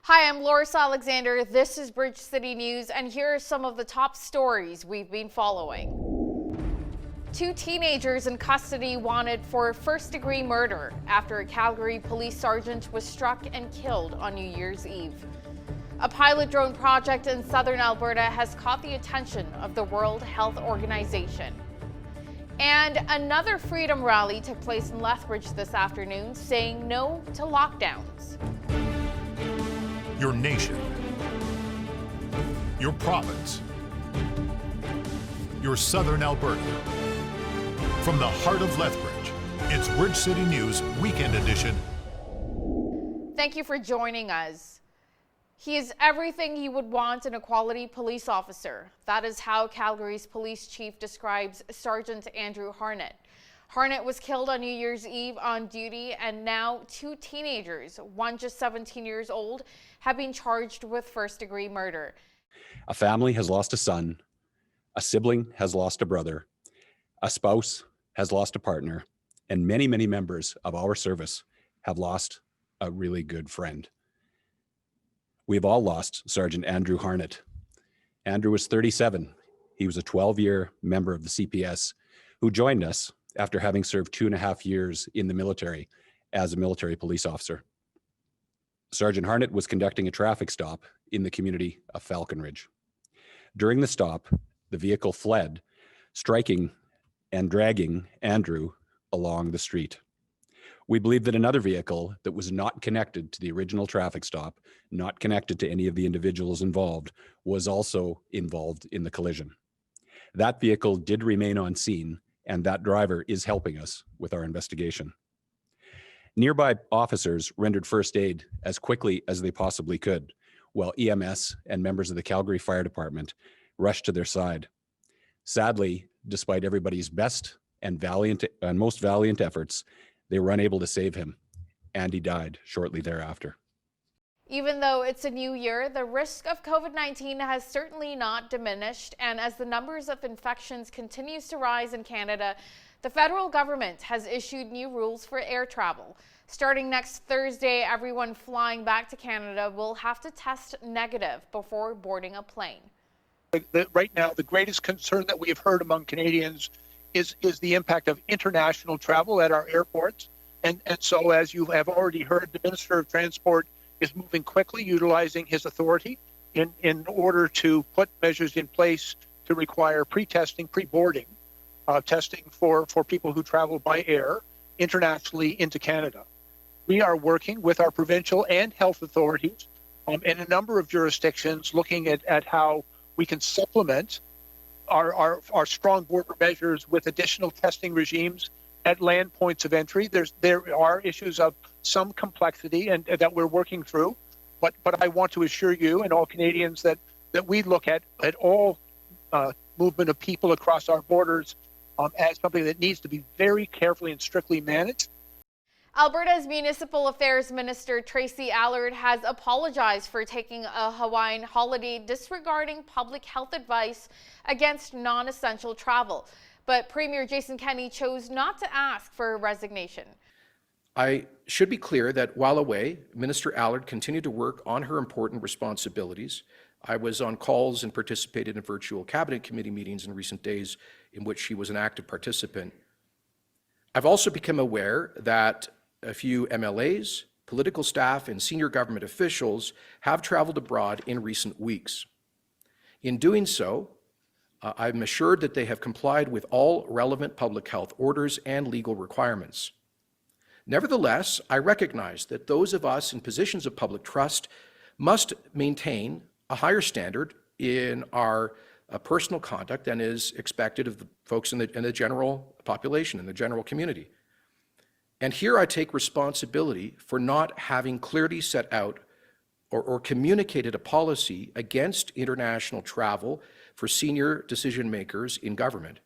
Hi, I'm Loris Alexander. This is Bridge City News, and here are some of the top stories we've been following. 2 teenagers in custody wanted for first-degree murder after a Calgary police sergeant was struck and killed on New Year's Eve. A pilot drone project in southern Alberta has caught the attention of the World Health Organization. And another freedom rally took place in Lethbridge this afternoon, saying no to lockdowns. Your nation, your province, your southern Alberta. From the heart of Lethbridge, it's Bridge City News Weekend Edition. Thank you for joining us. He is everything you would want in a quality police officer. That is how Calgary's police chief describes Sergeant Andrew Harnett. Harnett was killed on New Year's Eve on duty, and now 2 teenagers, one just 17 years old, have been charged with first-degree murder. A family has lost a son, a sibling has lost a brother, a spouse has lost a partner, and many, many members of our service have lost a really good friend. We have all lost Sergeant Andrew Harnett. Andrew was 37. He was a 12-year member of the CPS who joined us after having served 2.5 years in the military as a military police officer. Sergeant Harnett was conducting a traffic stop in the community of Falcon Ridge. During the stop, the vehicle fled, striking and dragging Andrew along the street. We believe that another vehicle that was not connected to the original traffic stop, not connected to any of the individuals involved, was also involved in the collision. That vehicle did remain on scene, and that driver is helping us with our investigation. Nearby officers rendered first aid as quickly as they possibly could, while EMS and members of the Calgary Fire Department rushed to their side. Sadly, despite everybody's best and most valiant efforts, they were unable to save him, and he died shortly thereafter. Even though it's a new year, the risk of COVID-19 has certainly not diminished, and as the numbers of infections continues to rise in Canada, the federal government has issued new rules for air travel. Starting next Thursday, everyone flying back to Canada will have to test negative before boarding a plane. Right now, the greatest concern that we have heard among Canadians is the impact of international travel at our airports. And so, as you have already heard, the Minister of Transport is moving quickly, utilizing his authority in order to put measures in place to require pre-testing, pre-boarding testing for people who travel by air internationally into Canada. We are working with our provincial and health authorities in a number of jurisdictions, looking at how we can supplement our strong border measures with additional testing regimes at land points of entry. There are issues of some complexity and that we're working through, but I want to assure you and all Canadians that we look at all movement of people across our borders as something that needs to be very carefully and strictly managed. Alberta's Municipal Affairs Minister Tracy Allard has apologized for taking a Hawaiian holiday disregarding public health advice against non-essential travel. But Premier Jason Kenney chose not to ask for a resignation. I should be clear that while away, Minister Allard continued to work on her important responsibilities. I was on calls and participated in virtual cabinet committee meetings in recent days in which she was an active participant. I've also become aware that a few MLAs, political staff, and senior government officials have traveled abroad in recent weeks. In doing so, I'm assured that they have complied with all relevant public health orders and legal requirements. Nevertheless, I recognize that those of us in positions of public trust must maintain a higher standard in our personal conduct than is expected of the folks in the general population, in the general community. And here I take responsibility for not having clearly set out or communicated a policy against international travel for senior decision makers in government.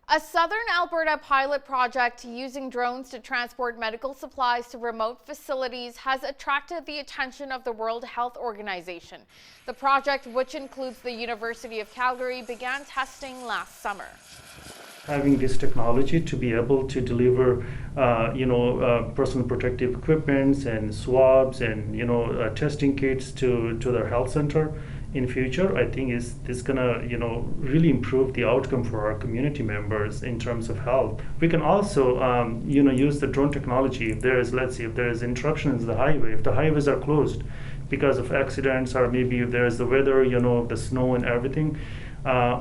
A southern Alberta pilot project using drones to transport medical supplies to remote facilities has attracted the attention of the World Health Organization. The project, which includes the University of Calgary, began testing last summer. Having this technology to be able to deliver, personal protective equipments and swabs and testing kits to their health center in future, I think is gonna really improve the outcome for our community members in terms of health. We can also use the drone technology if there is, let's say, if there is interruptions in the highway, if the highways are closed because of accidents, or maybe if there is the weather, the snow and everything.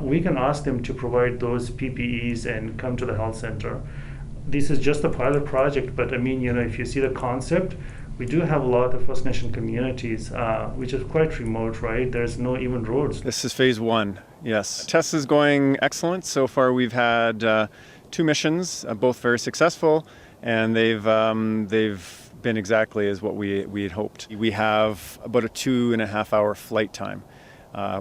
We can ask them to provide those PPEs and come to the health center. This is just a pilot project, but I mean, if you see the concept, we do have a lot of First Nation communities, which is quite remote, right? There's no even roads. This is phase one, yes. Test is going excellent. So far we've had 2 missions, both very successful, and they've been exactly as what we had hoped. We have about a 2.5-hour flight time.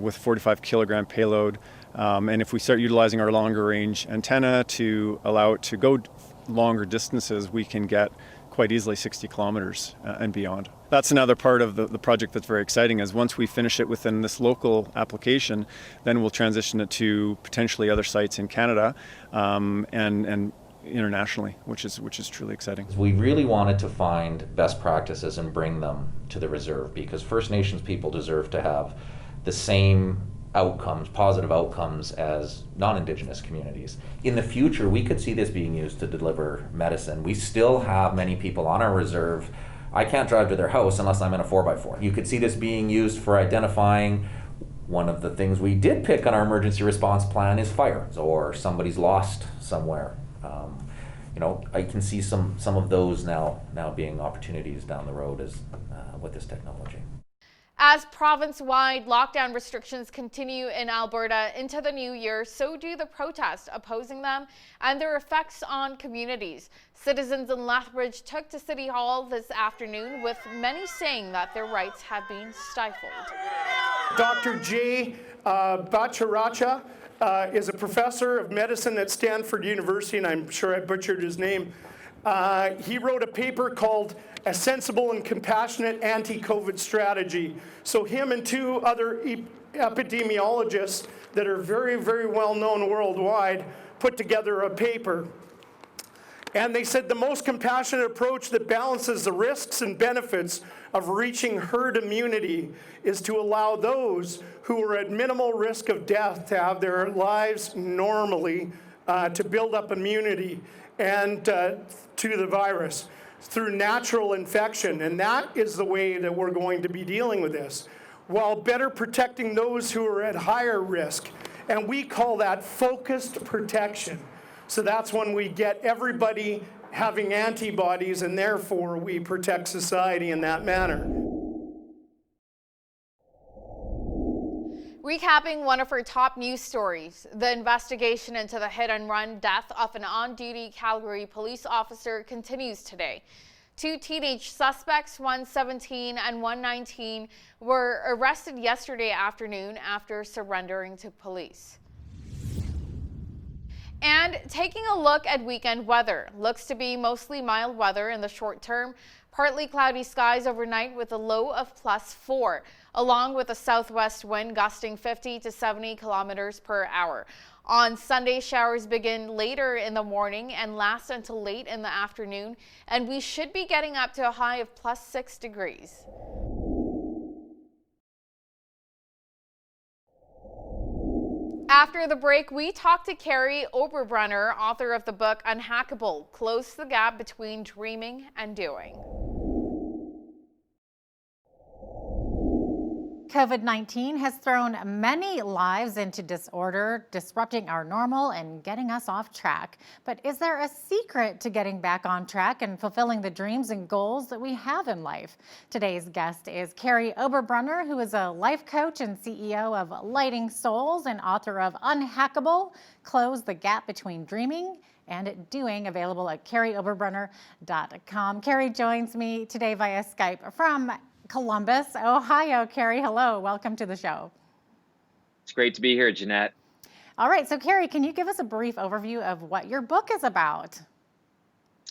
With 45 kilogram payload. And if we start utilizing our longer range antenna to allow it to go longer distances, we can get quite easily 60 kilometers and beyond. That's another part of the project that's very exciting, is once we finish it within this local application, then we'll transition it to potentially other sites in Canada and internationally, which is truly exciting. We really wanted to find best practices and bring them to the reserve, because First Nations people deserve to have the same outcomes, positive outcomes, as non-Indigenous communities. In the future, we could see this being used to deliver medicine. We still have many people on our reserve. I can't drive to their house unless I'm in a 4x4. You could see this being used for identifying. One of the things we did pick on our emergency response plan is fire, or somebody's lost somewhere. I can see some of those now being opportunities down the road as with this technology. As province-wide lockdown restrictions continue in Alberta into the new year, so do the protests opposing them and their effects on communities. Citizens in Lethbridge took to City Hall this afternoon, with many saying that their rights have been stifled. Dr. J. Bacharacha is a professor of medicine at Stanford University, and I'm sure I butchered his name. He wrote a paper called A Sensible and Compassionate Anti-COVID Strategy. So him and 2 other epidemiologists that are very, very well known worldwide put together a paper. And they said the most compassionate approach that balances the risks and benefits of reaching herd immunity is to allow those who are at minimal risk of death to have their lives normally, to build up immunity and to the virus through natural infection. And that is the way that we're going to be dealing with this, while better protecting those who are at higher risk. And we call that focused protection. So that's when we get everybody having antibodies, and therefore we protect society in that manner. Recapping one of our top news stories, the investigation into the hit-and-run death of an on-duty Calgary police officer continues today. 2 teenage suspects, one 17 and one 19, were arrested yesterday afternoon after surrendering to police. And taking a look at weekend weather, looks to be mostly mild weather in the short term. Partly cloudy skies overnight with a low of +4, along with a southwest wind gusting 50 to 70 kilometers per hour. On Sunday, showers begin later in the morning and last until late in the afternoon, and we should be getting up to a high of +6 degrees. After the break, we talked to Carrie Oberbrunner, author of the book Unhackable: Close the Gap Between Dreaming and Doing. COVID-19 has thrown many lives into disorder, disrupting our normal and getting us off track. But is there a secret to getting back on track and fulfilling the dreams and goals that we have in life? Today's guest is Carrie Oberbrunner, who is a life coach and CEO of Lighting Souls and author of Unhackable: Close the Gap Between Dreaming and Doing, available at carrieoberbrunner.com. Carrie joins me today via Skype from Columbus, Ohio. Carrie, hello. Welcome to the show. It's great to be here, Jeanette. All right. So, Carrie, can you give us a brief overview of what your book is about?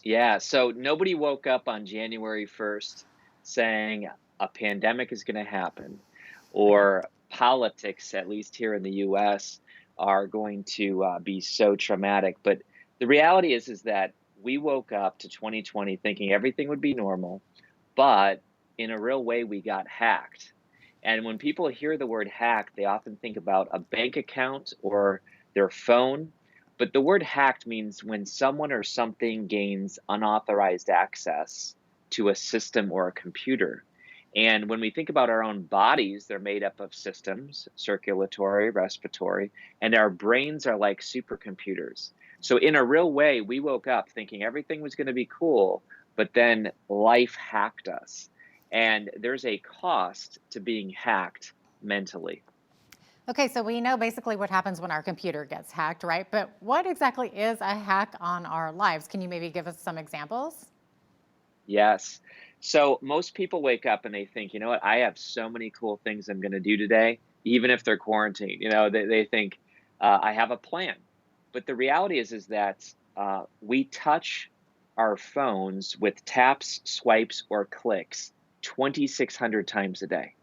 Yeah. So nobody woke up on January 1st saying a pandemic is going to happen, or politics, at least here in the U.S., are going to be so traumatic. But the reality is that we woke up to 2020 thinking everything would be normal, but in a real way, we got hacked. And when people hear the word hack, they often think about a bank account or their phone. But the word hacked means when someone or something gains unauthorized access to a system or a computer. And when we think about our own bodies, they're made up of systems, circulatory, respiratory, and our brains are like supercomputers. So in a real way, we woke up thinking everything was going to be cool, but then life hacked us. And there's a cost to being hacked mentally. Okay, so we know basically what happens when our computer gets hacked, right? But what exactly is a hack on our lives? Can you maybe give us some examples? Yes. So most people wake up and they think, you know what, I have so many cool things I'm going to do today, even if they're quarantined. They think I have a plan. But the reality is that we touch our phones with taps, swipes, or clicks 2,600 times a day,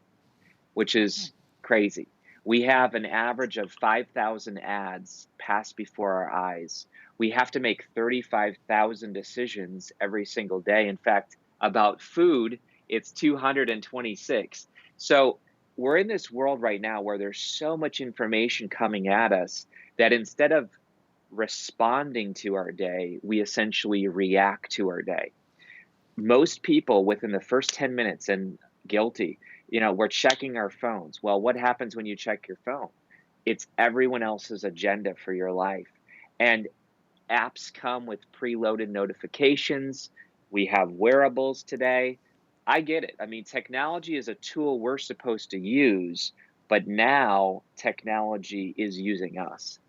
which is crazy. We have an average of 5,000 ads pass before our eyes. We have to make 35,000 decisions every single day. In fact, about food, it's 226. So we're in this world right now where there's so much information coming at us that instead of responding to our day, we essentially react to our day. Most people within the first 10 minutes, and guilty, we're checking our phones. Well, what happens when you check your phone? It's everyone else's agenda for your life. And apps come with preloaded notifications. We have wearables today. I get it. I mean, technology is a tool we're supposed to use, but now technology is using us.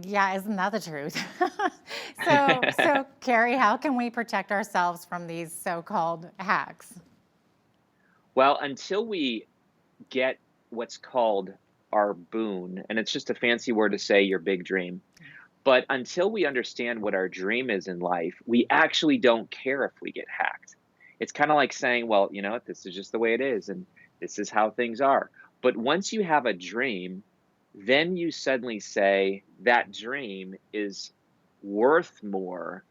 Yeah, isn't that the truth? So Carrie, how can we protect ourselves from these so-called hacks? Well, until we get what's called our boon, and it's just a fancy word to say your big dream. But until we understand what our dream is in life, we actually don't care if we get hacked. It's kind of like saying, well, you know what, this is just the way it is, and this is how things are. But once you have a dream, then you suddenly say that dream is worth more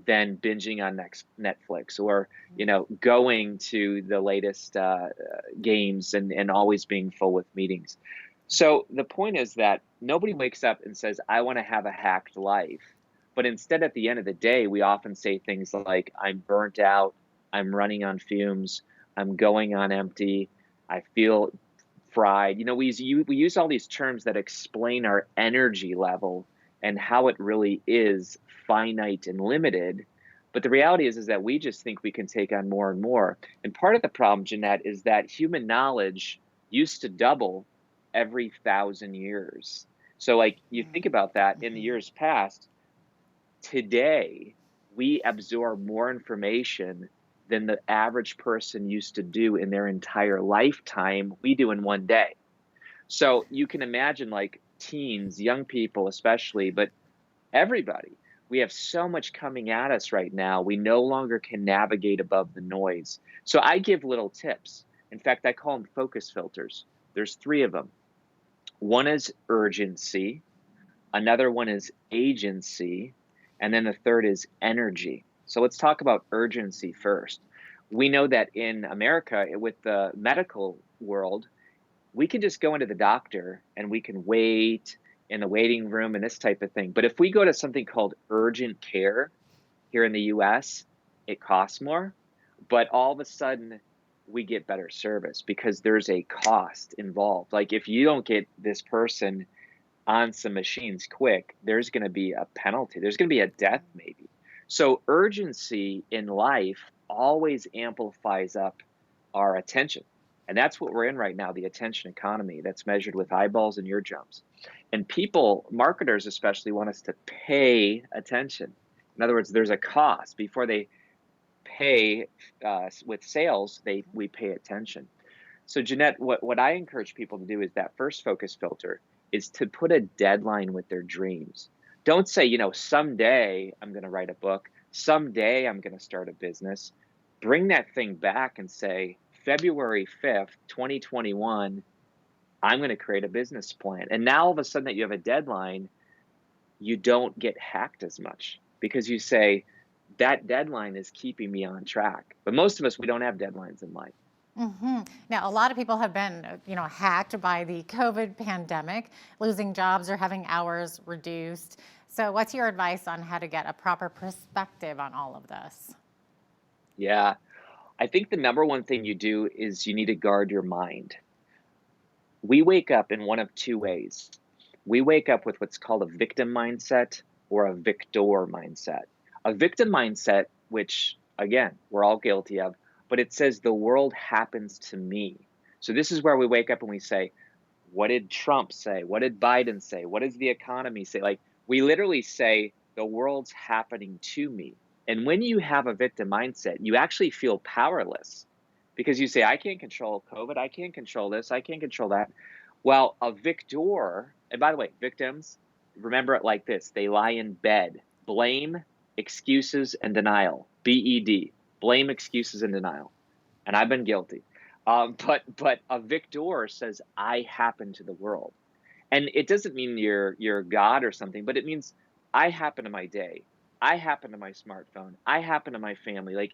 than binging on Netflix or going to the latest games and always being full with meetings. So the point is that nobody wakes up and says, I want to have a hacked life. But instead, at the end of the day, we often say things like, I'm burnt out, I'm running on fumes, I'm going on empty, I feel fried. We use all these terms that explain our energy level and how it really is finite and limited. But the reality is that we just think we can take on more and more. And part of the problem, Jeanette, is that human knowledge used to double every 1,000 years. So like you think about that in the years past, today we absorb more information than the average person used to do in their entire lifetime, we do in one day. So you can imagine like teens, young people especially, but everybody, we have so much coming at us right now. We no longer can navigate above the noise. So I give little tips. In fact, I call them focus filters. There's 3 of them. One is urgency, another one is agency, and then the third is energy. So let's talk about urgency first. We know that in America, with the medical world, we can just go into the doctor and we can wait in the waiting room and this type of thing. But if we go to something called urgent care here in the US, it costs more, but all of a sudden we get better service because there's a cost involved. Like if you don't get this person on some machines quick, there's going to be a penalty. There's going to be a death maybe. So urgency in life always amplifies up our attention. And that's what we're in right now, the attention economy that's measured with eyeballs and eardrums. And people, marketers especially, want us to pay attention. In other words, there's a cost. Before they pay with sales, we pay attention. So Jeanette, what I encourage people to do is that first focus filter is to put a deadline with their dreams. Don't say, someday I'm going to write a book. Someday I'm going to start a business. Bring that thing back and say, February 5th, 2021, I'm going to create a business plan. And now all of a sudden that you have a deadline, you don't get hacked as much because you say, that deadline is keeping me on track. But most of us, we don't have deadlines in life. Now, a lot of people have been, hacked by the COVID pandemic, losing jobs or having hours reduced. So what's your advice on how to get a proper perspective on all of this? Yeah. I think the number one thing you do is you need to guard your mind. We wake up in one of two ways. We wake up with what's called a victim mindset or a victor mindset. A victim mindset, which again, we're all guilty of, but it says the world happens to me. So this is where we wake up and we say, what did Trump say? What did Biden say? What does the economy say? Like, we literally say the world's happening to me. And when you have a victim mindset, you actually feel powerless because you say, I can't control COVID. I can't control this. I can't control that. Well, a victor, and by the way, victims, remember it like this. They lie in bed. Blame, excuses, and denial. BED. Blame, excuses, and denial. And I've been guilty. But a victor says, I happen to the world. And it doesn't mean you're God or something, but it means I happen to my day. I happen to my smartphone. I happen to my family. Like,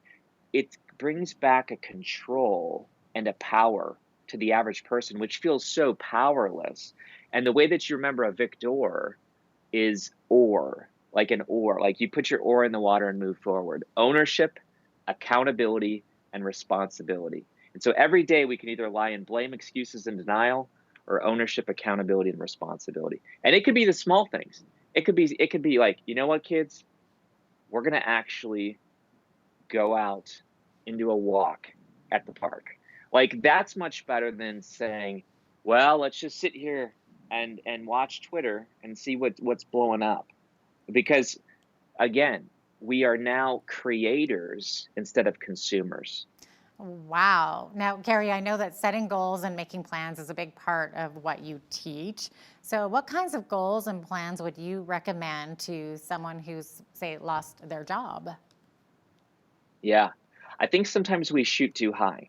it brings back a control and a power to the average person, which feels so powerless. And the way that you remember a victor is oar, like an oar. Like you put your oar in the water and move forward. Ownership, accountability, and responsibility. And so every day we can either lie in blame, excuses, and denial, or ownership, accountability, and responsibility. And it could be the small things. It could be like, you know what, kids? We're going to actually go out and do a walk at the park. Like, that's much better than saying, well, let's just sit here and watch Twitter and see what's blowing up. Because again, we are now creators instead of consumers. Wow. Now, Gary, I know that setting goals and making plans is a big part of what you teach. So what kinds of goals and plans would you recommend to someone who's, say, lost their job? Yeah, I think sometimes we shoot too high.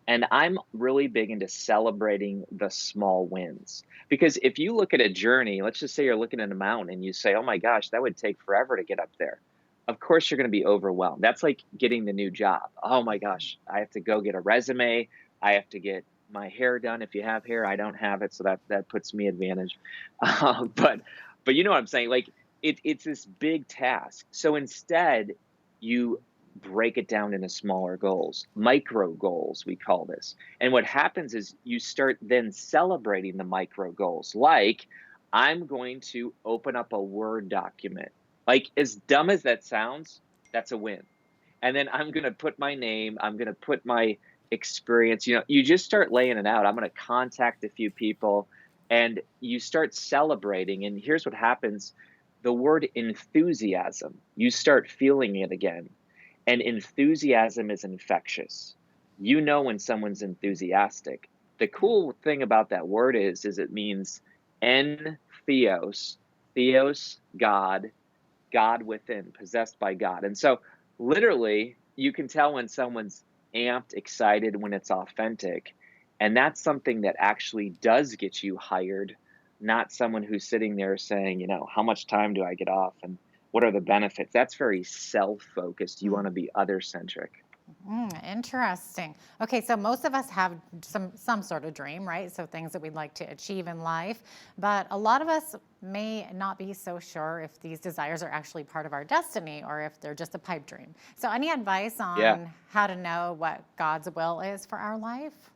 And I'm really big into celebrating the small wins. Because if you look at a journey, let's just say you're looking at a mountain and you say, oh my gosh, that would take forever to get up there. Of course, you're going to be overwhelmed. That's like getting the new job. Oh my gosh, I have to go get a resume. I have to get my hair done. If you have hair, I don't have it. So that puts me advantage. But you know what I'm saying? Like, it's this big task. So instead, you break it down into smaller goals, micro goals, we call this. And what happens is you start then celebrating the micro goals. Like, I'm going to open up a Word document. Like, as dumb as that sounds, that's a win. And then I'm going to put my name, I'm going to put my experience, you just start laying it out. I'm going to contact a few people and you start celebrating. And here's what happens. The word enthusiasm, you start feeling it again. And enthusiasm is infectious. You know when someone's enthusiastic. The cool thing about that word is it means theos, God, God within, possessed by God. And so literally you can tell when someone's amped, excited, when it's authentic. And that's something that actually does get you hired, not someone who's sitting there saying, how much time do I get off? And what are the benefits? That's very self-focused. You want to be other-centric. Interesting. Okay, so most of us have some sort of dream, right? So things that we'd like to achieve in life. But a lot of us may not be so sure if these desires are actually part of our destiny or if they're just a pipe dream. So any advice on how to know what God's will is for our life?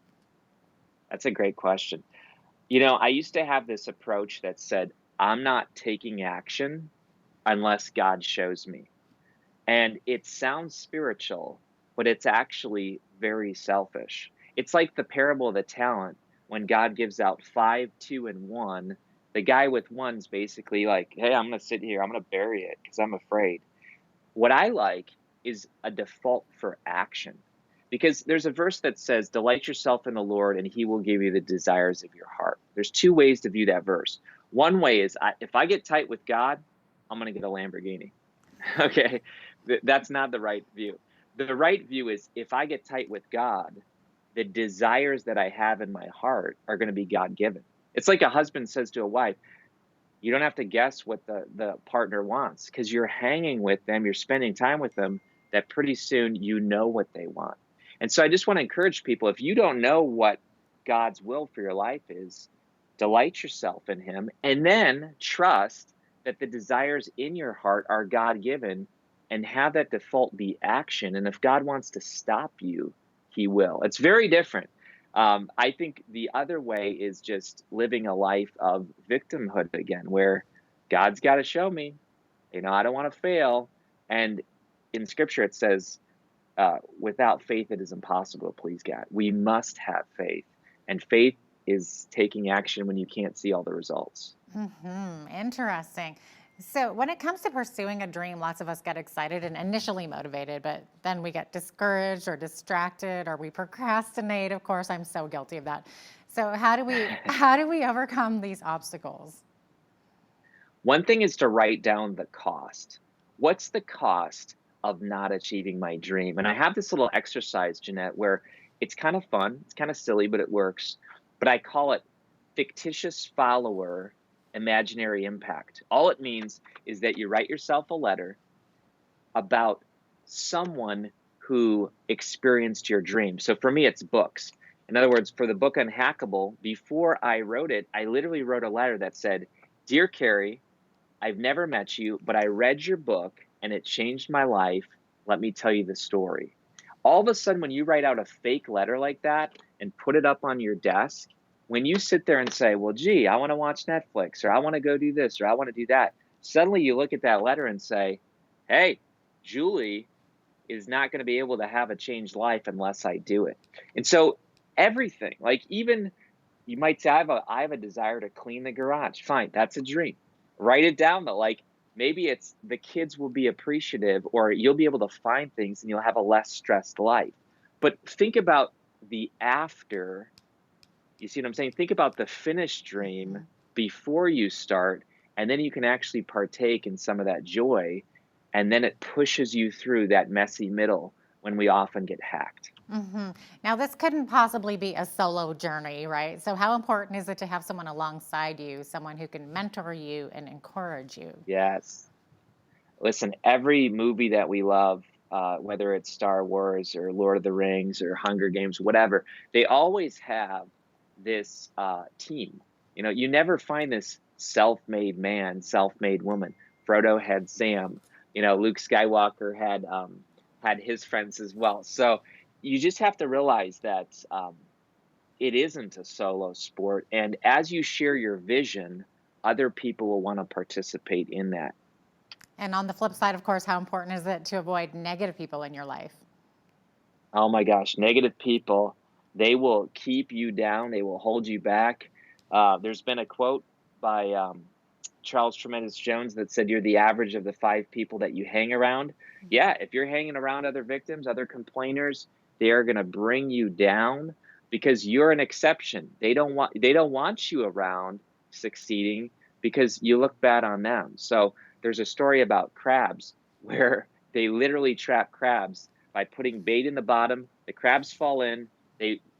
That's a great question. I used to have this approach that said, I'm not taking action unless God shows me. And it sounds spiritual, but it's actually very selfish. It's like the parable of the talent. When God gives out 5, 2, and 1, the guy with 1's basically like, hey, I'm going to sit here. I'm going to bury it because I'm afraid. What I like is a default for action. Because there's a verse that says, delight yourself in the Lord and he will give you the desires of your heart. There's two ways to view that verse. One way is if I get tight with God, I'm going to get a Lamborghini. Okay, that's not the right view. The right view is if I get tight with God, the desires that I have in my heart are going to be God-given. It's like a husband says to a wife, you don't have to guess what the partner wants, because you're hanging with them, you're spending time with them, that pretty soon you know what they want. And so I just want to encourage people, if you don't know what God's will for your life is, delight yourself in him, and then trust that the desires in your heart are God-given, and have that default be action. And if God wants to stop you, he will. It's very different. I think the other way is just living a life of victimhood again, where God's got to show me, I don't want to fail. And in scripture, it says, without faith, it is impossible to please God. We must have faith. And faith is taking action when you can't see all the results. Interesting. So when it comes to pursuing a dream, lots of us get excited and initially motivated, but then we get discouraged or distracted, or we procrastinate. Of course, I'm so guilty of that. So how do we overcome these obstacles? One thing is to write down the cost. What's the cost of not achieving my dream? And I have this little exercise, Jeanette, where it's kind of fun, it's kind of silly, but it works. But I call it fictitious follower imaginary impact. All it means is that you write yourself a letter about someone who experienced your dream. So for me, it's books. In other words, for the book Unhackable, before I wrote it, I literally wrote a letter that said, "Dear Carrie, I've never met you, but I read your book and it changed my life. Let me tell you the story." All of a sudden, when you write out a fake letter like that and put it up on your desk, when you sit there and say, well, gee, I want to watch Netflix, or I want to go do this, or I want to do that, suddenly you look at that letter and say, hey, Julie is not going to be able to have a changed life unless I do it. And so everything, like even you might say, I have a desire to clean the garage. Fine, that's a dream. Write it down though. Like maybe it's the kids will be appreciative, or you'll be able to find things and you'll have a less stressed life. But think about the after. You see what I'm saying? Think about the finished dream before you start, and then you can actually partake in some of that joy, and then it pushes you through that messy middle when we often get hacked. Now, this couldn't possibly be a solo journey, right? So how important is it to have someone alongside you, someone who can mentor you and encourage you? Yes. Listen, every movie that we love, whether it's Star Wars or Lord of the Rings or Hunger Games, whatever, they always have this team. You never find this self-made man, self-made woman. Frodo had Sam. Luke Skywalker had his friends as well. So you just have to realize that it isn't a solo sport. And as you share your vision, other people will want to participate in that. And on the flip side, of course, how important is it to avoid negative people in your life? Oh my gosh, negative people, they will keep you down. They will hold you back. There's been a quote by Charles Tremendous Jones that said, you're the average of the 5 people that you hang around. Yeah, if you're hanging around other victims, other complainers, they are going to bring you down because you're an exception. They don't want you around succeeding because you look bad on them. So there's a story about crabs where they literally trap crabs by putting bait in the bottom. The crabs fall in,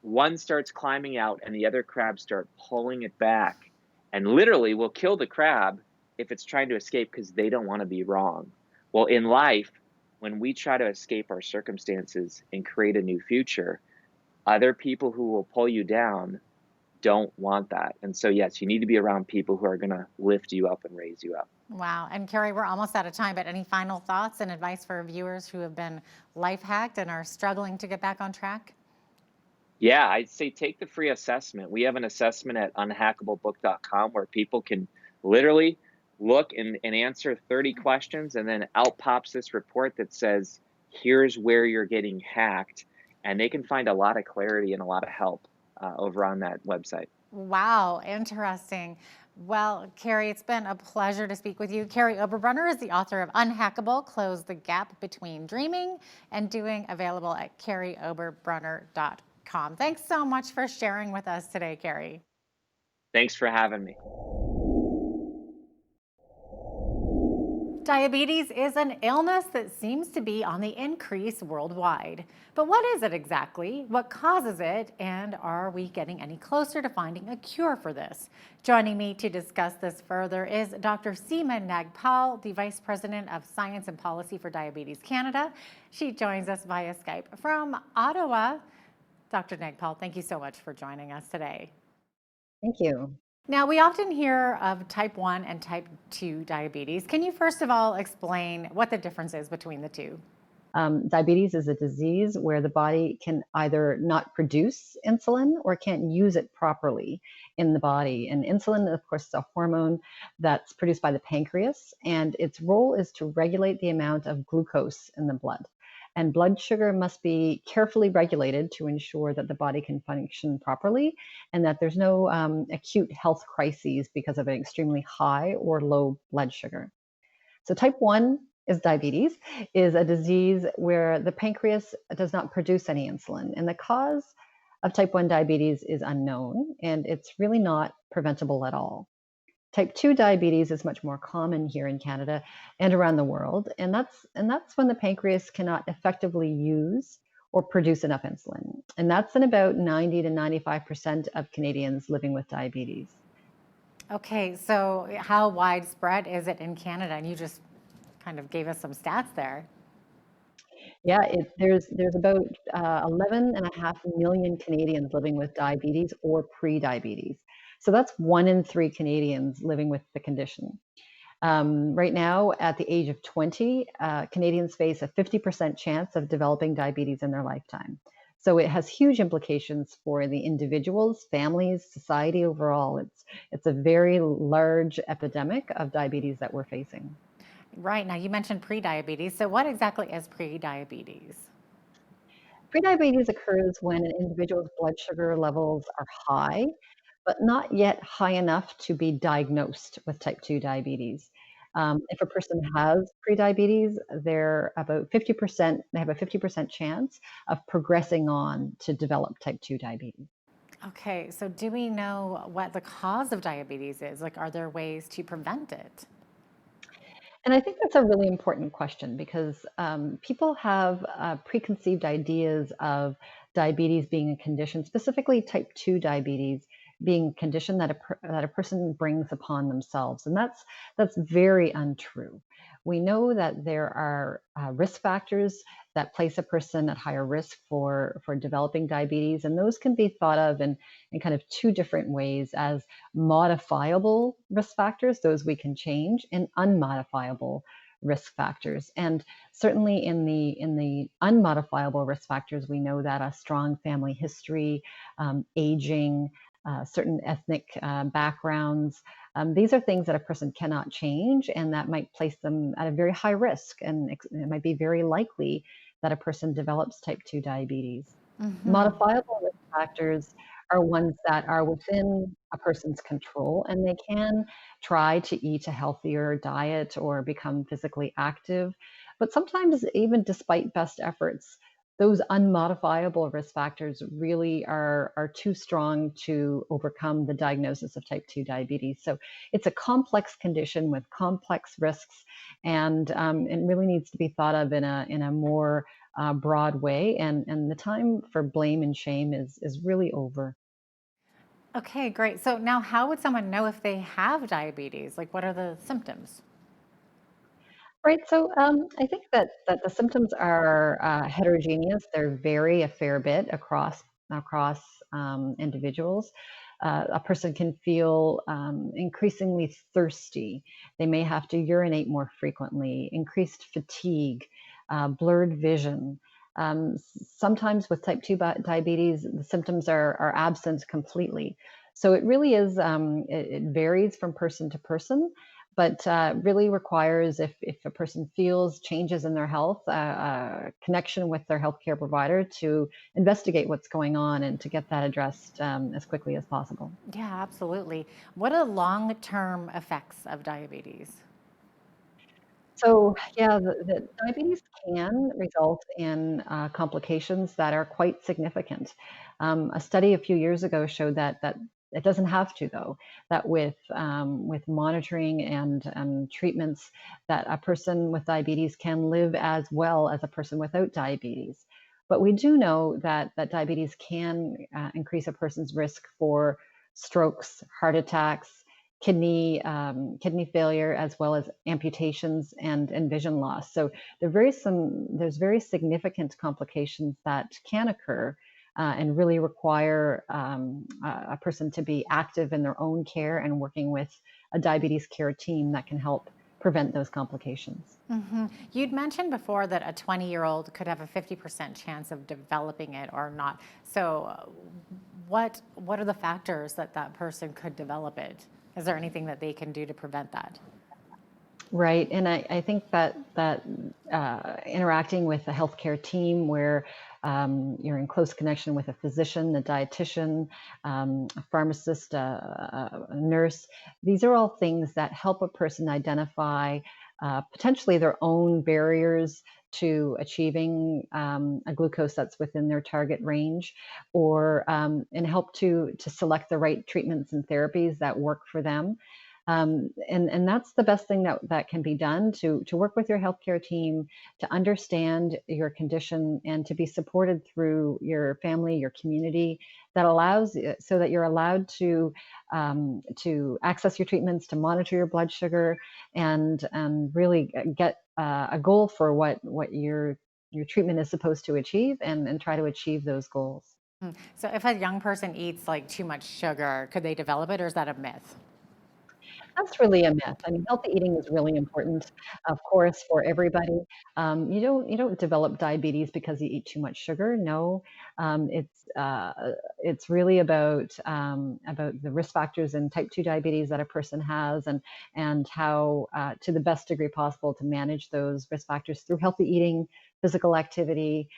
one starts climbing out, and the other crabs start pulling it back, and literally will kill the crab if it's trying to escape because they don't want to be wrong. Well, in life, when we try to escape our circumstances and create a new future, other people who will pull you down don't want that. And so, yes, you need to be around people who are going to lift you up and raise you up. Wow. And Carrie, we're almost out of time, but any final thoughts and advice for viewers who have been life hacked and are struggling to get back on track? Yeah, I'd say take the free assessment. We have an assessment at unhackablebook.com where people can literally look and answer 30 questions, and then out pops this report that says, here's where you're getting hacked. And they can find a lot of clarity and a lot of help over on that website. Wow, interesting. Well, Carrie, it's been a pleasure to speak with you. Carrie Oberbrunner is the author of Unhackable, Close the Gap Between Dreaming and Doing, available at carrieoberbrunner.com. Thanks so much for sharing with us today, Carrie. Thanks for having me. Diabetes is an illness that seems to be on the increase worldwide. But what is it exactly? What causes it? And are we getting any closer to finding a cure for this? Joining me to discuss this further is Dr. Seema Nagpal, the Vice President of Science and Policy for Diabetes Canada. She joins us via Skype from Ottawa. Dr. Nagpal, thank you so much for joining us today. Thank you. Now, we often hear of type 1 and type 2 diabetes. Can you first of all explain what the difference is between the two? Diabetes is a disease where the body can either not produce insulin or can't use it properly in the body. And insulin, of course, is a hormone that's produced by the pancreas, and its role is to regulate the amount of glucose in the blood. And blood sugar must be carefully regulated to ensure that the body can function properly and that there's no acute health crises because of an extremely high or low blood sugar. So type 1 is diabetes, is a disease where the pancreas does not produce any insulin. And the cause of type 1 diabetes is unknown, and it's really not preventable at all. Type 2 diabetes is much more common here in Canada and around the world, and that's when the pancreas cannot effectively use or produce enough insulin. And that's in about 90 to 95% of Canadians living with diabetes. Okay, so how widespread is it in Canada? And you just kind of gave us some stats there. Yeah, there's about 11.5 million Canadians living with diabetes or pre-diabetes. So that's 1 in 3 Canadians living with the condition. Right now, at the age of 20, Canadians face a 50% chance of developing diabetes in their lifetime. So it has huge implications for the individuals, families, society overall. It's a very large epidemic of diabetes that we're facing. Right, now you mentioned prediabetes. So what exactly is prediabetes? Prediabetes occurs when an individual's blood sugar levels are high, but not yet high enough to be diagnosed with type 2 diabetes. If a person has prediabetes, they have a 50% chance of progressing on to develop type 2 diabetes. Okay, so do we know what the cause of diabetes is? Like, are there ways to prevent it? And I think that's a really important question because people have preconceived ideas of diabetes being a condition, specifically type 2 diabetes being a condition that a person brings upon themselves. And that's very untrue. We know that there are risk factors that place a person at higher risk for developing diabetes. And those can be thought of in kind of 2 different ways as modifiable risk factors, those we can change, and unmodifiable risk factors. And certainly in the unmodifiable risk factors, we know that a strong family history, aging, certain ethnic backgrounds. These are things that a person cannot change and that might place them at a very high risk. And it might be very likely that a person develops type 2 diabetes. Modifiable risk factors are ones that are within a person's control, and they can try to eat a healthier diet or become physically active. But sometimes, even despite best efforts, those unmodifiable risk factors really are too strong to overcome the diagnosis of type 2 diabetes. So it's a complex condition with complex risks, and it really needs to be thought of in a more broad way. And the time for blame and shame is really over. Okay, great. So now how would someone know if they have diabetes? Like, what are the symptoms? Right. So I think that the symptoms are heterogeneous. They vary a fair bit across individuals. A person can feel increasingly thirsty. They may have to urinate more frequently, increased fatigue, blurred vision. Sometimes with type 2 diabetes, the symptoms are absent completely. So it really is, it varies from person to person, but really requires, if a person feels changes in their health, connection with their healthcare provider to investigate what's going on and to get that addressed as quickly as possible. Yeah, absolutely. What are long-term effects of diabetes? So yeah, the diabetes can result in complications that are quite significant. A study a few years ago showed that it doesn't have to, though, that with monitoring and treatments, that a person with diabetes can live as well as a person without diabetes. But we do know that diabetes can increase a person's risk for strokes, heart attacks, kidney failure, as well as amputations and vision loss. So there's very significant complications that can occur and really require a person to be active in their own care and working with a diabetes care team that can help prevent those complications. You'd mentioned before that a 20-year-old could have a 50% chance of developing it or not. So what are the factors that person could develop it? Is there anything that they can do to prevent that? Right, and I think that interacting with a healthcare team where you're in close connection with a physician, a dietitian, a pharmacist, a nurse, these are all things that help a person identify potentially their own barriers to achieving a glucose that's within their target range, or and help to select the right treatments and therapies that work for them. And that's the best thing that can be done, to work with your healthcare team, to understand your condition, and to be supported through your family, your community, that allows so that you're allowed to access your treatments, to monitor your blood sugar, and really get a goal for what your treatment is supposed to achieve, and try to achieve those goals. So if a young person eats like too much sugar, could they develop it, or is that a myth? That's really a myth. I mean, healthy eating is really important, of course, for everybody. You don't develop diabetes because you eat too much sugar. No, it's really about the risk factors in type 2 diabetes that a person has, and how to the best degree possible to manage those risk factors through healthy eating, physical activity,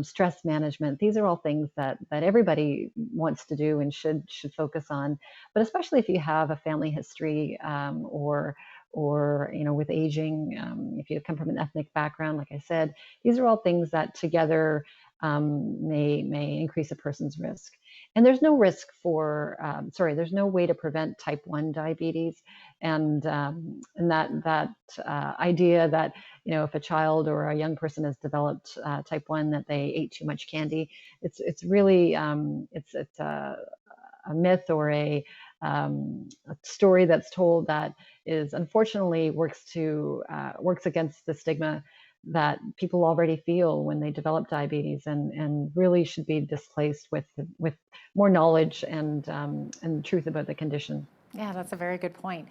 stress management. These are all things that everybody wants to do and should focus on. But especially if you have a family history, or with aging, if you come from an ethnic background, like I said, these are all things that together may increase a person's risk. And there's no risk there's no way to prevent type 1 diabetes. And that idea that, if a child or a young person has developed type 1, that they ate too much candy, it's really it's a myth, or a story that's told that is unfortunately works against the stigma that people already feel when they develop diabetes, and really should be displaced with more knowledge and truth about the condition. Yeah, that's a very good point.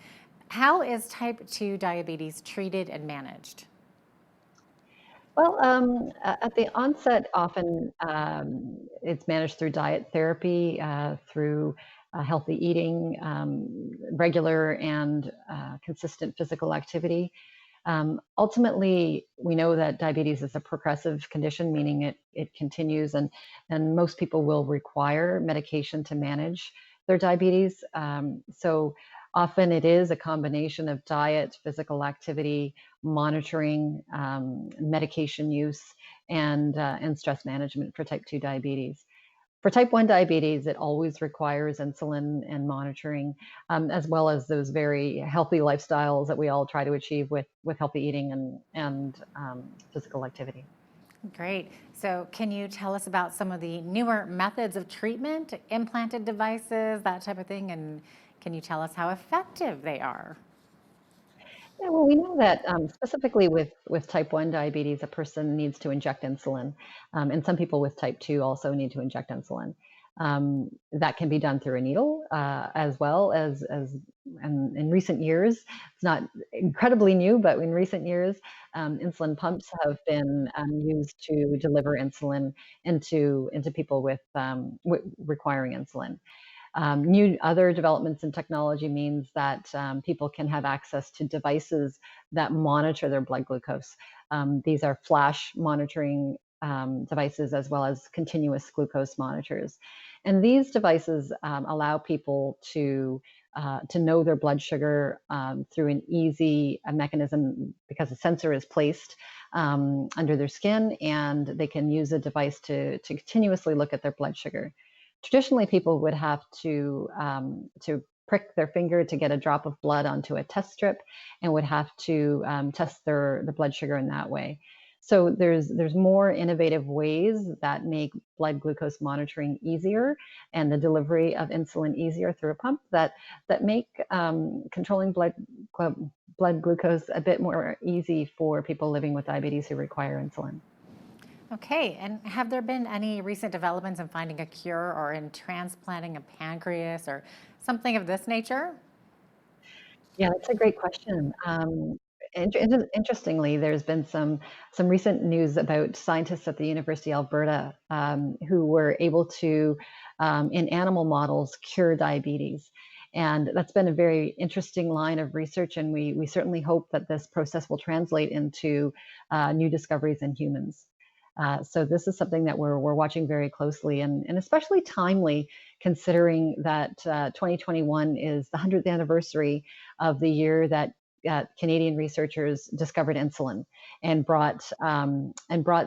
How is type 2 diabetes treated and managed? Well, at the onset, often it's managed through diet therapy, through healthy eating, regular and consistent physical activity. Ultimately, we know that diabetes is a progressive condition, meaning it continues, and most people will require medication to manage their diabetes. So often it is a combination of diet, physical activity, monitoring, medication use, and stress management for type 2 diabetes. For type 1 diabetes, it always requires insulin and monitoring, as well as those very healthy lifestyles that we all try to achieve with healthy eating and physical activity. Great. So can you tell us about some of the newer methods of treatment, implanted devices, that type of thing? And can you tell us how effective they are? Yeah, well, we know that specifically with type 1 diabetes, a person needs to inject insulin, and some people with type 2 also need to inject insulin. That can be done through a needle, as well as and in recent years, it's not incredibly new, but in recent years, insulin pumps have been used to deliver insulin into people with requiring insulin. New other developments in technology means that people can have access to devices that monitor their blood glucose. These are flash monitoring devices, as well as continuous glucose monitors. And these devices allow people to know their blood sugar through an easy mechanism, because a sensor is placed under their skin, and they can use a device to continuously look at their blood sugar. Traditionally, people would have to prick their finger to get a drop of blood onto a test strip, and would have to test the blood sugar in that way. So there's more innovative ways that make blood glucose monitoring easier and the delivery of insulin easier through a pump that make controlling blood glucose a bit more easy for people living with diabetes who require insulin. Okay, and have there been any recent developments in finding a cure or in transplanting a pancreas or something of this nature? Yeah, that's a great question. Interestingly, there's been some recent news about scientists at the University of Alberta who were able to, in animal models, cure diabetes. And that's been a very interesting line of research, and we certainly hope that this process will translate into new discoveries in humans. So this is something that we're watching very closely, and especially timely, considering that 2021 is the 100th anniversary of the year that Canadian researchers discovered insulin and brought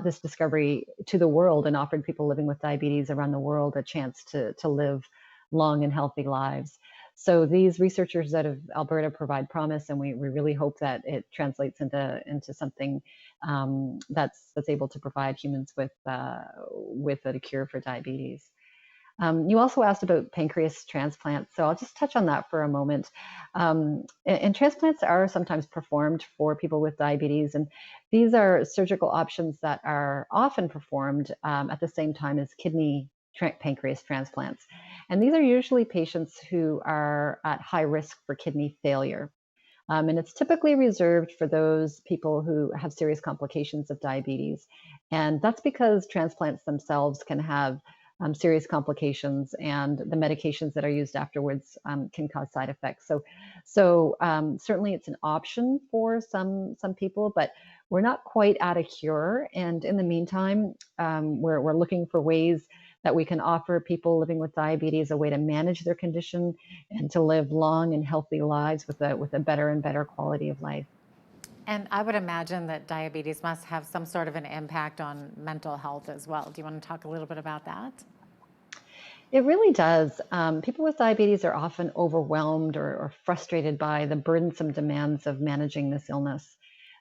this discovery to the world and offered people living with diabetes around the world a chance to live long and healthy lives. So these researchers out of Alberta provide promise, and we really hope that it translates into something that's able to provide humans with a cure for diabetes. You also asked about pancreas transplants, so I'll just touch on that for a moment. And transplants are sometimes performed for people with diabetes, and these are surgical options that are often performed at the same time as pancreas transplants. And these are usually patients who are at high risk for kidney failure. And it's typically reserved for those people who have serious complications of diabetes. And that's because transplants themselves can have serious complications, and the medications that are used afterwards can cause side effects. So certainly it's an option for some people, but we're not quite at a cure. And in the meantime, we're looking for ways that we can offer people living with diabetes a way to manage their condition and to live long and healthy lives with a better and better quality of life. And I would imagine that diabetes must have some sort of an impact on mental health as well. Do you want to talk a little bit about that? It really does. People with diabetes are often overwhelmed or frustrated by the burdensome demands of managing this illness.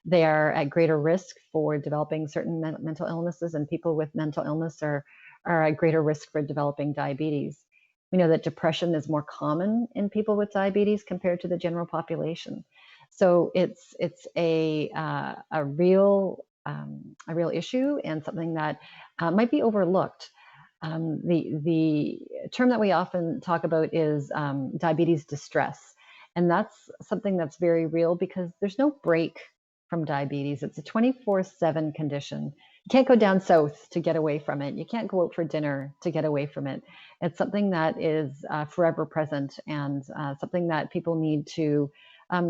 They are at greater risk for developing certain mental illnesses, and people with mental illness are at greater risk for developing diabetes. We know that depression is more common in people with diabetes compared to the general population. So it's a real issue, and something that might be overlooked. The term that we often talk about is diabetes distress. And that's something that's very real because there's no break from diabetes. It's a 24/7 condition. You can't go down south to get away from it. You can't go out for dinner to get away from it. It's something that is forever present, and something that people need to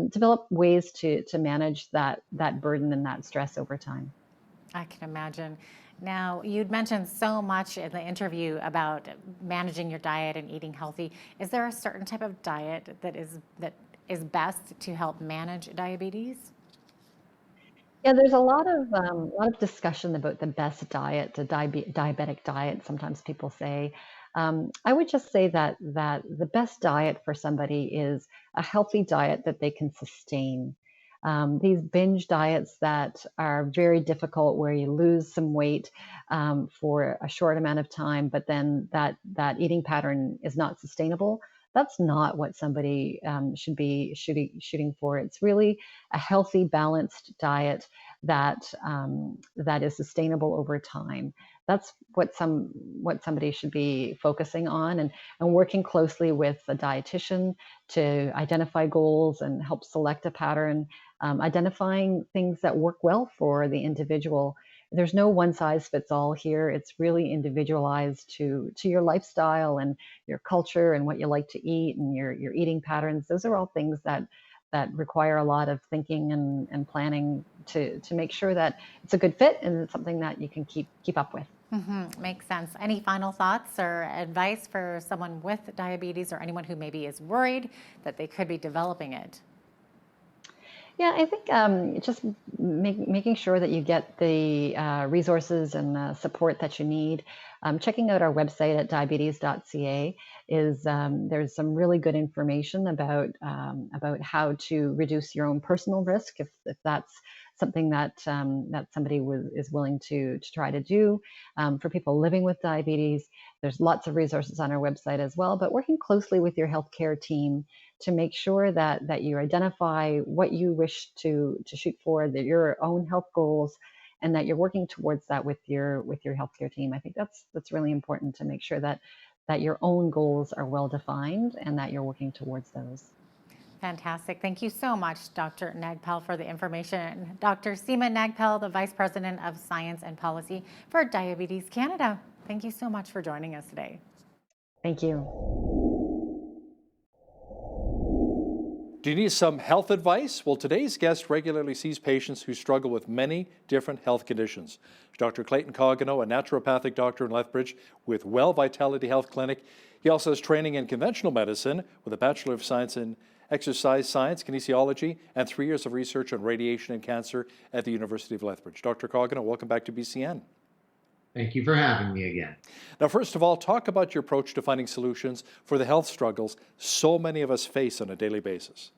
develop ways to manage that burden and that stress over time. I can imagine. Now, you'd mentioned so much in the interview about managing your diet and eating healthy. Is there a certain type of diet that is best to help manage diabetes? Yeah, there's a lot of discussion about the best diet, the diabetic diet, sometimes people say. I would just say that the best diet for somebody is a healthy diet that they can sustain. These binge diets that are very difficult, where you lose some weight for a short amount of time, but then that eating pattern is not sustainable. That's not what somebody should be shooting for. It's really a healthy, balanced diet that is sustainable over time. That's what somebody should be focusing on, and working closely with a dietitian to identify goals and help select a pattern, identifying things that work well for the individual. There's no one size fits all here. It's really individualized to your lifestyle and your culture and what you like to eat and your eating patterns. Those are all things that require a lot of thinking and planning to make sure that it's a good fit and it's something that you can keep up with. Mm-hmm. Makes sense. Any final thoughts or advice for someone with diabetes or anyone who maybe is worried that they could be developing it? Yeah, I think just making sure that you get the resources and the support that you need. Checking out our website at diabetes.ca is there's some really good information about how to reduce your own personal risk if that's something that somebody is willing to try to do. For people living with diabetes, there's lots of resources on our website as well. But working closely with your healthcare team to make sure that you identify what you wish to shoot for, that your own health goals, and that you're working towards that with your healthcare team. I think that's really important to make sure that your own goals are well defined and that you're working towards those. Fantastic. Thank you so much, Dr. Nagpal, for the information. Dr. Seema Nagpal, the Vice President of Science and Policy for Diabetes Canada. Thank you so much for joining us today. Thank you. Do you need some health advice? Well, today's guest regularly sees patients who struggle with many different health conditions. Dr. Clayton Cogano, a naturopathic doctor in Lethbridge with Well Vitality Health Clinic. He also has training in conventional medicine with a Bachelor of Science in Exercise Science, Kinesiology, and 3 years of research on radiation and cancer at the University of Lethbridge. Dr. Cogano, welcome back to BCN. Thank you for having me again. Now, first of all, talk about your approach to finding solutions for the health struggles so many of us face on a daily basis.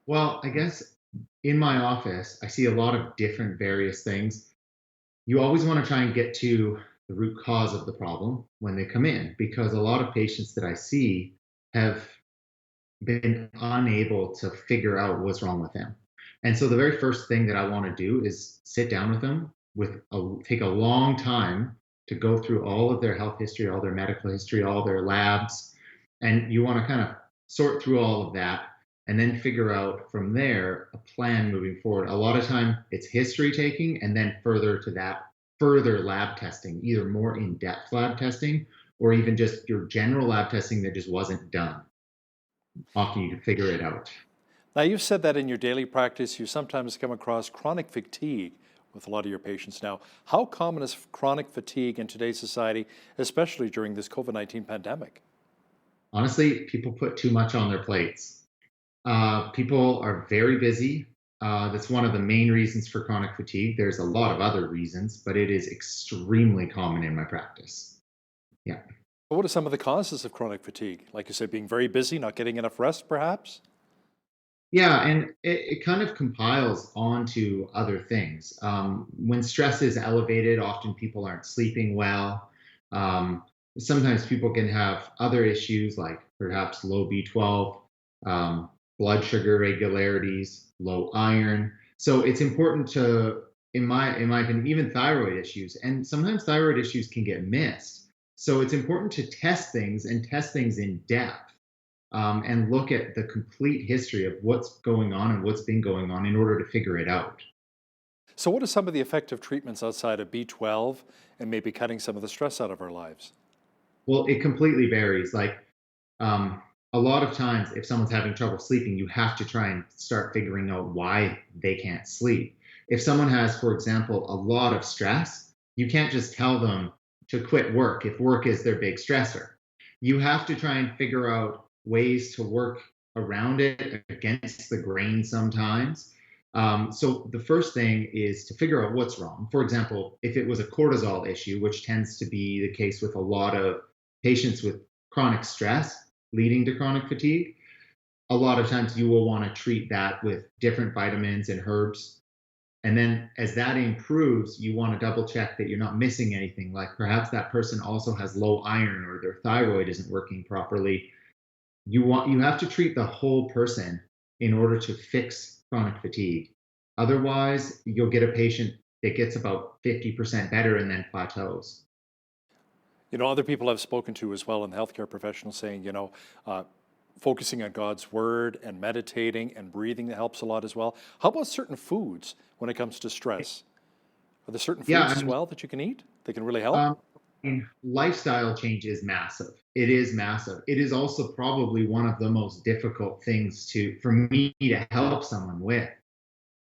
Well, I guess in my office, I see a lot of different various things. You always want to try and get to the root cause of the problem when they come in, because a lot of patients that I see have been unable to figure out what's wrong with them. And so the very first thing that I want to do is sit down with them take a long time to go through all of their health history, all their medical history, all their labs. And you want to kind of sort through all of that and then figure out from there a plan moving forward. A lot of time it's history taking, and then further to that, further lab testing, either more in-depth lab testing or even just your general lab testing that just wasn't done. Often you can figure it out. Now, you've said that in your daily practice, you sometimes come across chronic fatigue with a lot of your patients now. How common is chronic fatigue in today's society, especially during this COVID-19 pandemic? Honestly, people put too much on their plates. People are very busy. That's one of the main reasons for chronic fatigue. There's a lot of other reasons, but it is extremely common in my practice. Yeah. What are some of the causes of chronic fatigue? Like you said, being very busy, not getting enough rest, perhaps? Yeah, and it kind of compiles onto other things. When stress is elevated, often people aren't sleeping well. Sometimes people can have other issues like perhaps low B12, blood sugar irregularities, low iron. So it's important to, in my opinion, even thyroid issues, and sometimes thyroid issues can get missed. So it's important to test things and test things in depth. And look at the complete history of what's going on and what's been going on in order to figure it out. So what are some of the effective treatments outside of B12 and maybe cutting some of the stress out of our lives? Well, it completely varies. Like a lot of times, if someone's having trouble sleeping, you have to try and start figuring out why they can't sleep. If someone has, for example, a lot of stress, you can't just tell them to quit work if work is their big stressor. You have to try and figure out ways to work around it, against the grain sometimes. So the first thing is to figure out what's wrong. For example, if it was a cortisol issue, which tends to be the case with a lot of patients with chronic stress leading to chronic fatigue, a lot of times you will want to treat that with different vitamins and herbs. And then as that improves, you want to double check that you're not missing anything. Like perhaps that person also has low iron or their thyroid isn't working properly. You have to treat the whole person in order to fix chronic fatigue. Otherwise, you'll get a patient that gets about 50% better and then plateaus. You know, other people I've spoken to as well in the healthcare professionals saying, focusing on God's word and meditating and breathing that helps a lot as well. How about certain foods when it comes to stress? Are there certain foods as well that you can eat that can really help? Lifestyle change is massive. It is massive. It is also probably one of the most difficult things for me to help someone with.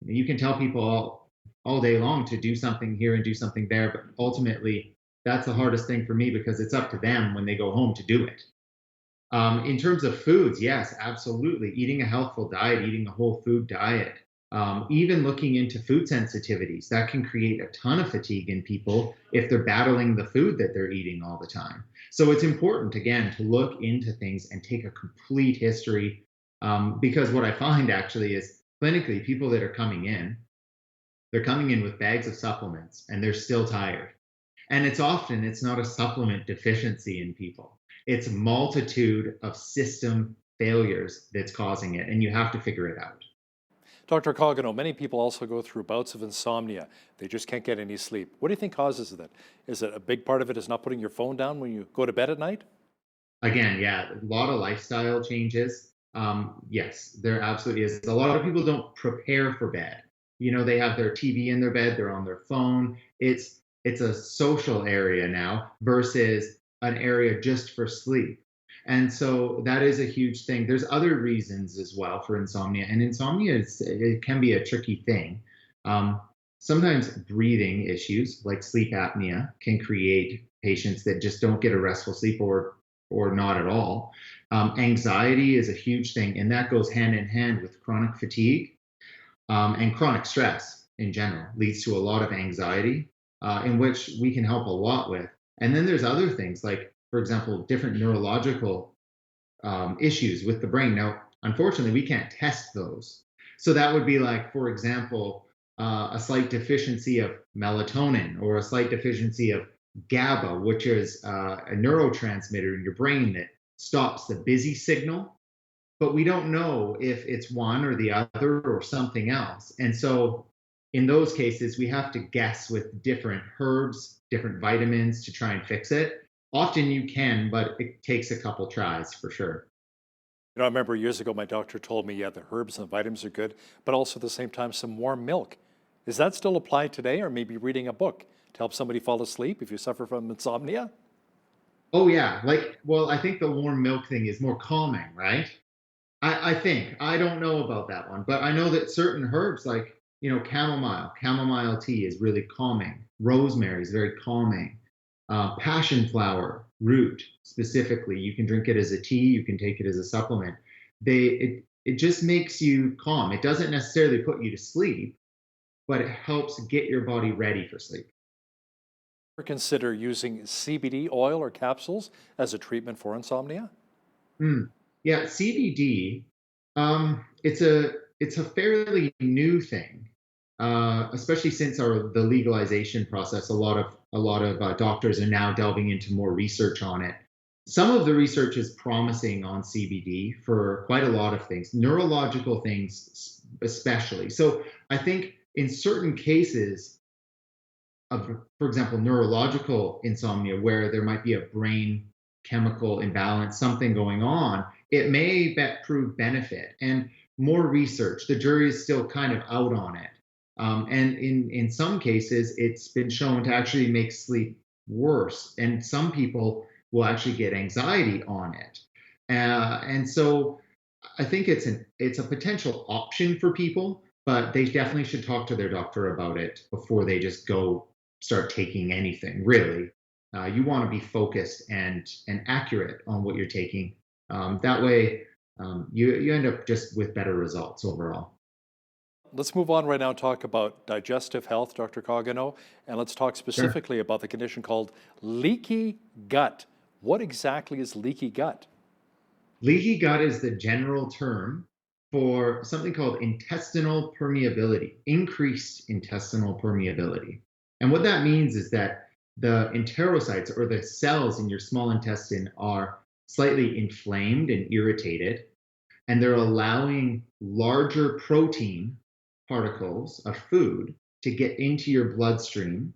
You can tell people all day long to do something here and do something there, but ultimately that's the hardest thing for me because it's up to them when they go home to do it. In terms of foods, yes, absolutely. Eating a healthful diet, eating a whole food diet Even looking into food sensitivities, that can create a ton of fatigue in people if they're battling the food that they're eating all the time. So it's important, again, to look into things and take a complete history, because what I find actually is clinically, people that are coming in, they're coming in with bags of supplements and they're still tired. And it's not a supplement deficiency in people. It's a multitude of system failures that's causing it, and you have to figure it out. Dr. Cogano, many people also go through bouts of insomnia. They just can't get any sleep. What do you think causes that? Is it a big part of it is not putting your phone down when you go to bed at night? Again, yeah, a lot of lifestyle changes. Yes, there absolutely is. A lot of people don't prepare for bed. They have their TV in their bed, they're on their phone. It's a social area now versus an area just for sleep. And so that is a huge thing. There's other reasons as well for insomnia, and insomnia it can be a tricky thing. Sometimes breathing issues like sleep apnea can create patients that just don't get a restful sleep or not at all. Anxiety is a huge thing, and that goes hand in hand with chronic fatigue, and chronic stress in general leads to a lot of anxiety, in which we can help a lot with. And then there's other things like, for example, different neurological issues with the brain. Now, unfortunately, we can't test those. So that would be like, for example, a slight deficiency of melatonin or a slight deficiency of GABA, which is a neurotransmitter in your brain that stops the busy signal. But we don't know if it's one or the other or something else. And so in those cases, we have to guess with different herbs, different vitamins to try and fix it. Often you can, but it takes a couple tries for sure. I remember years ago, my doctor told me, yeah, the herbs and the vitamins are good, but also at the same time, some warm milk. Is that still applied today, or maybe reading a book to help somebody fall asleep if you suffer from insomnia? Oh yeah, I think the warm milk thing is more calming, right? I think. I don't know about that one, but I know that certain herbs like, chamomile tea is really calming. Rosemary is very calming. Passion flower root specifically, you can drink it as a tea, you can take it as a supplement. It just makes you calm. It doesn't necessarily put you to sleep, but it helps get your body ready for sleep. Ever consider using CBD oil or capsules as a treatment for insomnia? Yeah, CBD. It's a fairly new thing, especially since the legalization process. A lot of doctors are now delving into more research on it. Some of the research is promising on CBD for quite a lot of things, neurological things especially. So I think in certain cases of, for example, neurological insomnia, where there might be a brain chemical imbalance, something going on, it may prove benefit. And more research, the jury is still kind of out on it. And in some cases, it's been shown to actually make sleep worse. And some people will actually get anxiety on it. And so I think it's a potential option for people, but they definitely should talk to their doctor about it before they just go start taking anything, really. You want to be focused and accurate on what you're taking. That way, you end up just with better results overall. Let's move on right now and talk about digestive health, Dr. Cogano, and let's talk specifically about the condition called leaky gut. What exactly is leaky gut? Leaky gut is the general term for something called intestinal permeability, increased intestinal permeability. And what that means is that the enterocytes, or the cells in your small intestine, are slightly inflamed and irritated, and they're allowing larger protein particles of food to get into your bloodstream.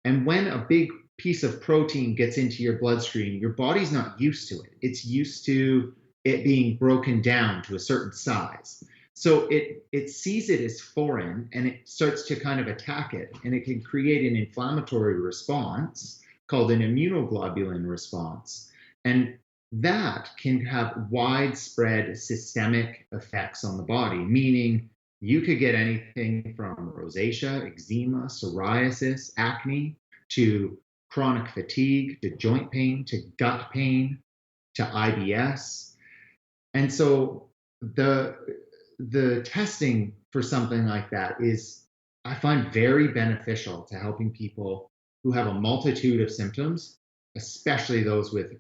And when a big piece of protein gets into your bloodstream, your body's not used to it. It's used to it being broken down to a certain size. So it sees it as foreign, and it starts to kind of attack it, and it can create an inflammatory response called an immunoglobulin response. And that can have widespread systemic effects on the body, meaning you could get anything from rosacea, eczema, psoriasis, acne, to chronic fatigue, to joint pain, to gut pain, to IBS. And so the testing for something like that is I find very beneficial to helping people who have a multitude of symptoms, especially those with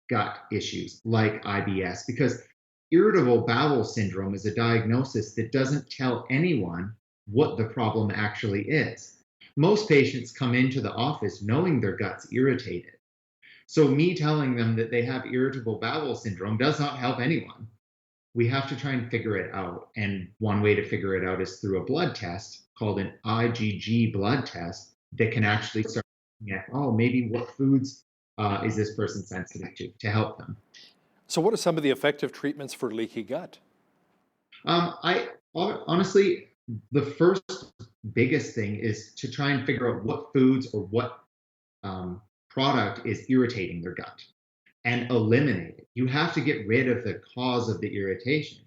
gut issues like IBS, because irritable bowel syndrome is a diagnosis that doesn't tell anyone what the problem actually is. Most patients come into the office knowing their gut's irritated. So me telling them that they have irritable bowel syndrome does not help anyone. We have to try and figure it out. And one way to figure it out is through a blood test called an IgG blood test that can actually start looking at, oh, maybe what foods is this person sensitive to help them. So what are some of the effective treatments for leaky gut? I honestly, the first biggest thing is to try and figure out what foods or what product is irritating their gut and eliminate it. You have to get rid of the cause of the irritation.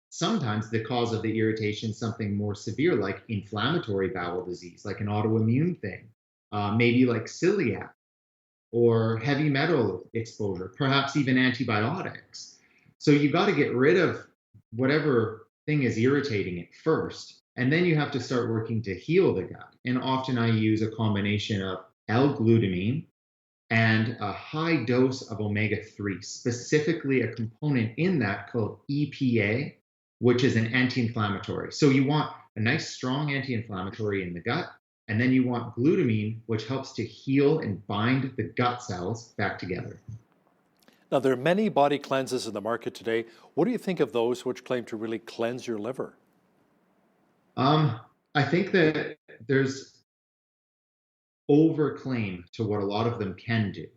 Sometimes the cause of the irritation is something more severe, like inflammatory bowel disease, like an autoimmune thing, maybe like celiac or heavy metal exposure, perhaps even antibiotics. So you got to get rid of whatever thing is irritating it first, and then you have to start working to heal the gut. And often I use a combination of L-glutamine and a high dose of omega-3, specifically a component in that called EPA, which is an anti-inflammatory. So you want a nice strong anti-inflammatory in the gut, and then you want glutamine, which helps to heal and bind the gut cells back together. Now, there are many body cleanses in the market today. What do you think of those which claim to really cleanse your liver? I think that there's overclaim to what a lot of them can do.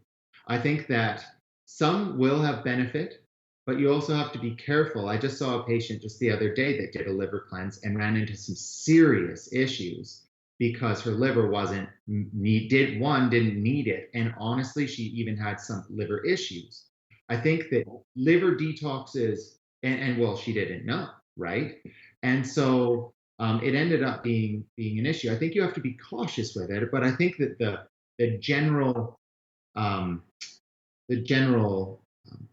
I think that some will have benefit, but you also have to be careful. I just saw a patient just the other day that did a liver cleanse and ran into some serious issues because her liver didn't need it. And honestly, she even had some liver issues. I think that liver detoxes, and well, she didn't know, right? And so it ended up being an issue. I think you have to be cautious with it, but I think that the general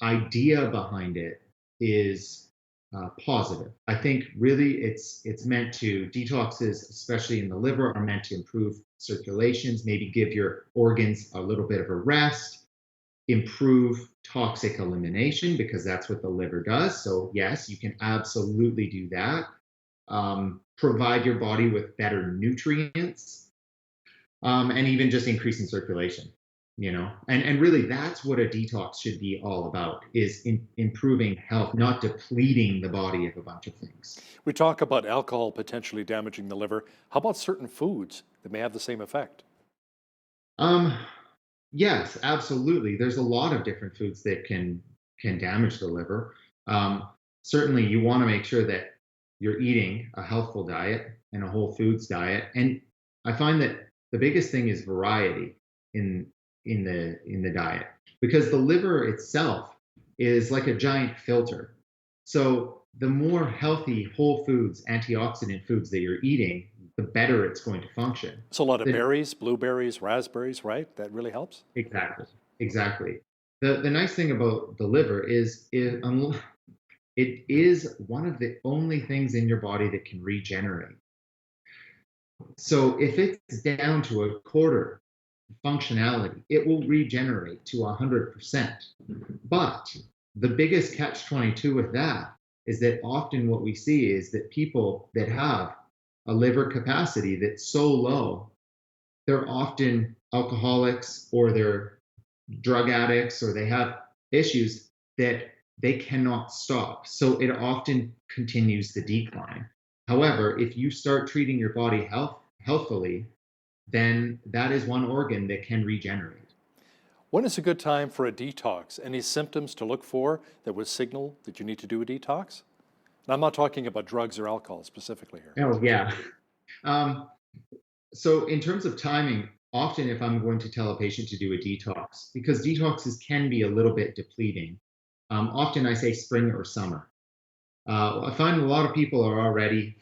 idea behind it is positive. I think really it's meant to detoxes, especially in the liver, are meant to improve circulations, maybe give your organs a little bit of a rest, improve toxic elimination because that's what the liver does. So yes, you can absolutely do that. Provide your body with better nutrients, and even just increasing circulation, and really that's what a detox should be all about, is improving health, not depleting the body of a bunch of things. We talk about alcohol potentially damaging the liver. How about certain foods that may have the same effect? Yes, absolutely. There's a lot of different foods that can damage the liver. Certainly you want to make sure that you're eating a healthful diet and a whole foods diet. And I find that the biggest thing is variety in the diet, because the liver itself is like a giant filter. So the more healthy whole foods, antioxidant foods that you're eating, the better it's going to function. So a lot of berries, blueberries, raspberries, right? That really helps? Exactly. The nice thing about the liver is it is one of the only things in your body that can regenerate. So if it's down to a quarter functionality, it will regenerate to 100%. But the biggest catch-22 with that is that often what we see is that people that have a liver capacity that's so low, they're often alcoholics or they're drug addicts or they have issues that they cannot stop. So it often continues the decline. However, if you start treating your body healthfully, then that is one organ that can regenerate. When is a good time for a detox? Any symptoms to look for that would signal that you need to do a detox? And I'm not talking about drugs or alcohol specifically here. Oh, yeah. So in terms of timing, often if I'm going to tell a patient to do a detox, because detoxes can be a little bit depleting, often I say spring or summer. I find a lot of people are already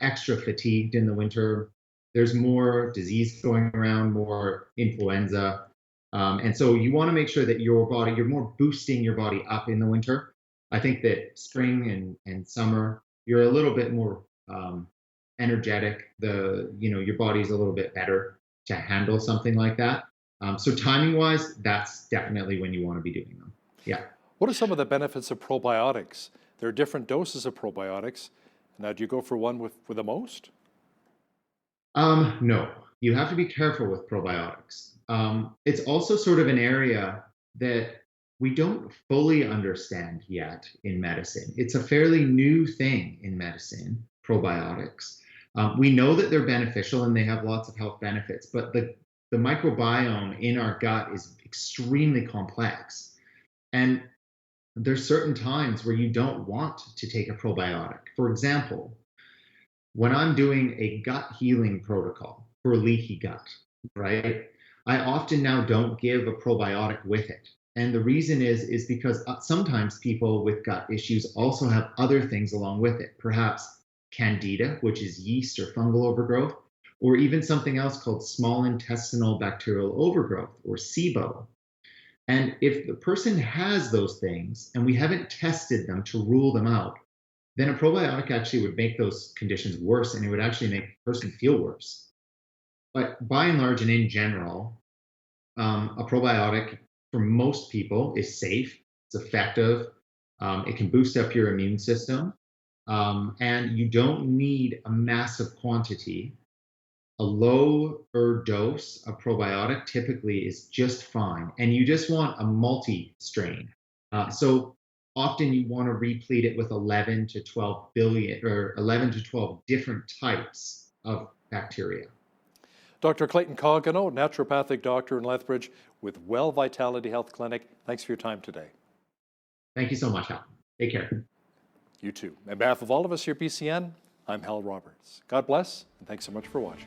extra fatigued in the winter. There's more disease going around, more influenza. And so you want to make sure that you're more boosting your body up in the winter. I think that spring and summer, you're a little bit more energetic, your body's a little bit better to handle something like that. So timing wise, that's definitely when you want to be doing them. Yeah. What are some of the benefits of probiotics? There are different doses of probiotics. Now, do you go for one with the most? No, you have to be careful with probiotics. It's also sort of an area that we don't fully understand yet in medicine. It's a fairly new thing in medicine, probiotics. We know that they're beneficial and they have lots of health benefits, but the microbiome in our gut is extremely complex. And there's certain times where you don't want to take a probiotic. For example, when I'm doing a gut healing protocol for leaky gut, right? I often now don't give a probiotic with it. And the reason is because sometimes people with gut issues also have other things along with it, perhaps candida, which is yeast or fungal overgrowth, or even something else called small intestinal bacterial overgrowth, or SIBO. And if the person has those things and we haven't tested them to rule them out, then a probiotic actually would make those conditions worse, and it would actually make the person feel worse. But by and large and in general, a probiotic for most people is safe, it's effective, it can boost up your immune system, and you don't need a massive quantity. A lower dose of probiotic typically is just fine, and you just want a multi-strain. So often you want to replete it with 11 to 12 billion or 11 to 12 different types of bacteria. Dr. Clayton Coggino, naturopathic doctor in Lethbridge with Well Vitality Health Clinic. Thanks for your time today. Thank you so much, Hal. Take care. You too. On behalf of all of us here at BCN, I'm Hal Roberts. God bless, and thanks so much for watching.